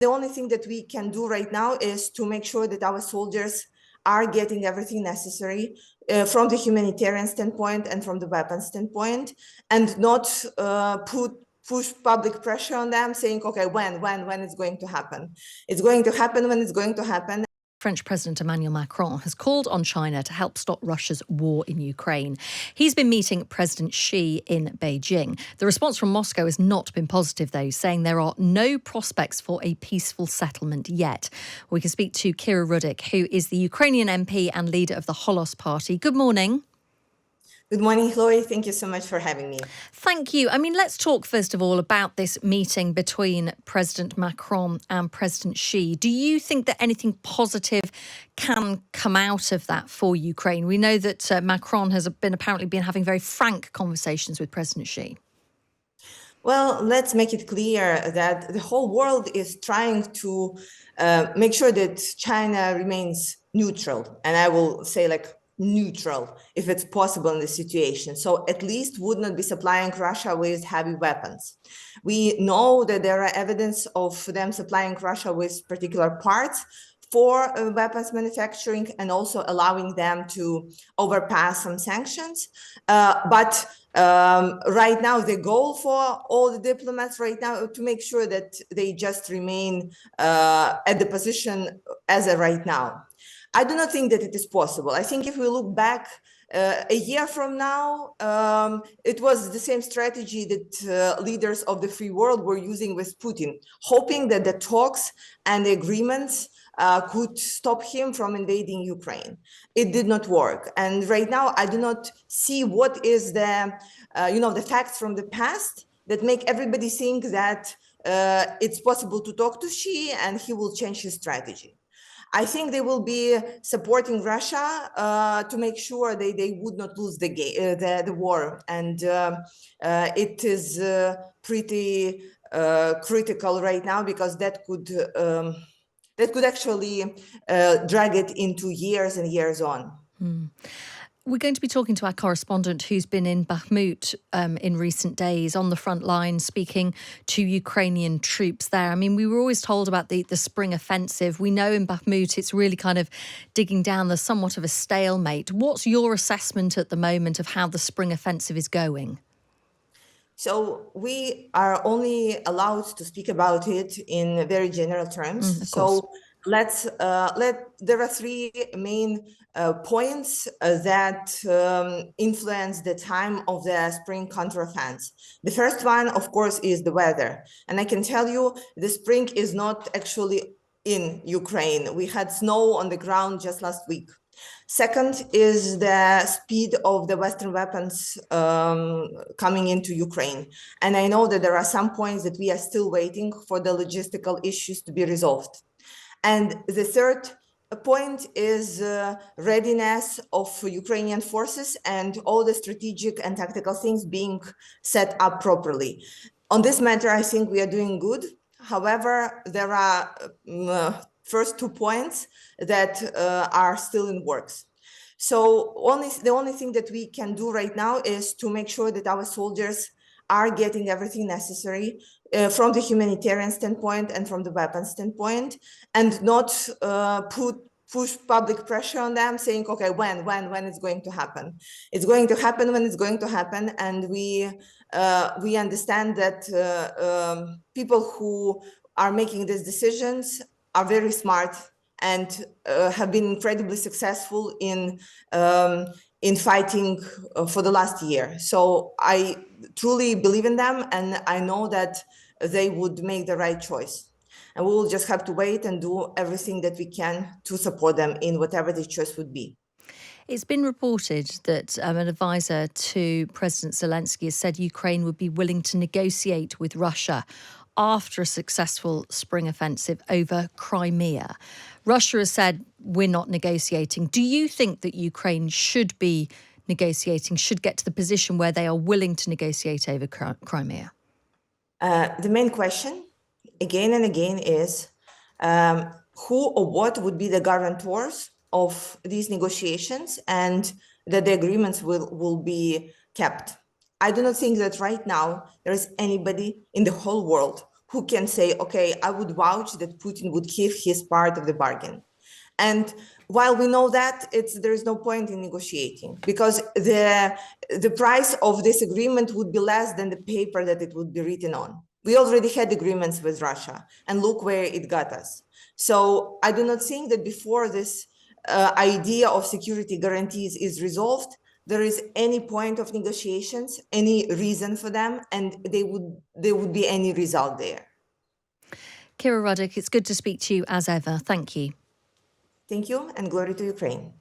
The only thing that we can do right now is to make sure that our soldiers are getting everything necessary from the humanitarian standpoint and from the weapons standpoint, and not push public pressure on them saying, okay, when it's going to happen. It's going to happen when it's going to happen. French President Emmanuel Macron has called on China to help stop Russia's war in Ukraine. He's been meeting President Xi in Beijing. The response from Moscow has not been positive, though, saying there are no prospects for a peaceful settlement yet. We can speak to Kira Rudik, who is the Ukrainian MP and leader of the Holos Party. Good morning. Good morning, Chloe. Thank you so much for having me. Thank you. I mean, let's talk first of all about this meeting between President Macron and President Xi. Do you think that anything positive can come out of that for Ukraine? We know that Macron has apparently been having very frank conversations with President Xi. Well, let's make it clear that the whole world is trying to make sure that China remains neutral. And I will say neutral if it's possible in this situation. So at least would not be supplying Russia with heavy weapons. We know that there are evidence of them supplying Russia with particular parts for weapons manufacturing and also allowing them to overpass some sanctions. But right now, the goal for all the diplomats right now to make sure that they just remain at the position as of right now. I do not think that it is possible. I think if we look back a year from now, it was the same strategy that leaders of the free world were using with Putin, hoping that the talks and the agreements could stop him from invading Ukraine. It did not work. And right now, I do not see what is the facts from the past that make everybody think that it's possible to talk to Xi and he will change his strategy. I think they will be supporting Russia to make sure they would not lose the war. And it is pretty critical right now because that could actually drag it into years and years on. We're going to be talking to our correspondent who's been in Bakhmut in recent days on the front line, speaking to Ukrainian troops there. I mean, we were always told about the spring offensive. We know in Bakhmut it's really kind of digging down. There's somewhat of a stalemate. What's your assessment at the moment of how the spring offensive is going? So we are only allowed to speak about it in very general terms. There are three main points that influence the time of the spring counteroffensive. The first one, of course, is the weather. And I can tell you the spring is not actually in Ukraine. We had snow on the ground just last week. Second is the speed of the Western weapons coming into Ukraine. And I know that there are some points that we are still waiting for the logistical issues to be resolved. And the third point is readiness of Ukrainian forces and all the strategic and tactical things being set up properly. On this matter, I think we are doing good. However, there are first 2 points that are still in works. So the only thing that we can do right now is to make sure that our soldiers are getting everything necessary from the humanitarian standpoint and from the weapons standpoint, and not push public pressure on them saying, okay, when it's going to happen. It's going to happen when it's going to happen. And we understand that people who are making these decisions are very smart and have been incredibly successful in fighting for the last year. So I truly believe in them, and I know that they would make the right choice. And we will just have to wait and do everything that we can to support them in whatever the choice would be. It's been reported that an advisor to President Zelensky has said Ukraine would be willing to negotiate with Russia after a successful spring offensive over Crimea. Russia has said, we're not negotiating. Do you think that Ukraine should be negotiating, should get to the position where they are willing to negotiate over Crimea? The main question, again and again, is who or what would be the guarantors of these negotiations and that the agreements will be kept. I do not think that right now there is anybody in the whole world who can say, okay, I would vouch that Putin would keep his part of the bargain. And while we know that, there is no point in negotiating, because the price of this agreement would be less than the paper that it would be written on. We already had agreements with Russia, and look where it got us. So I do not think that before this idea of security guarantees is resolved, there is any point of negotiations, any reason for them, and there would be any result there. Kira Rudik, it's good to speak to you as ever. Thank you. Thank you, and glory to Ukraine.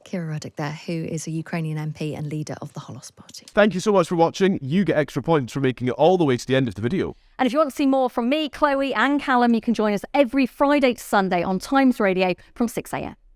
Kira Rudik there, who is a Ukrainian MP and leader of the Holos Party. Thank you so much for watching. You get extra points for making it all the way to the end of the video. And if you want to see more from me, Chloe and Callum, you can join us every Friday to Sunday on Times Radio from 6 a.m.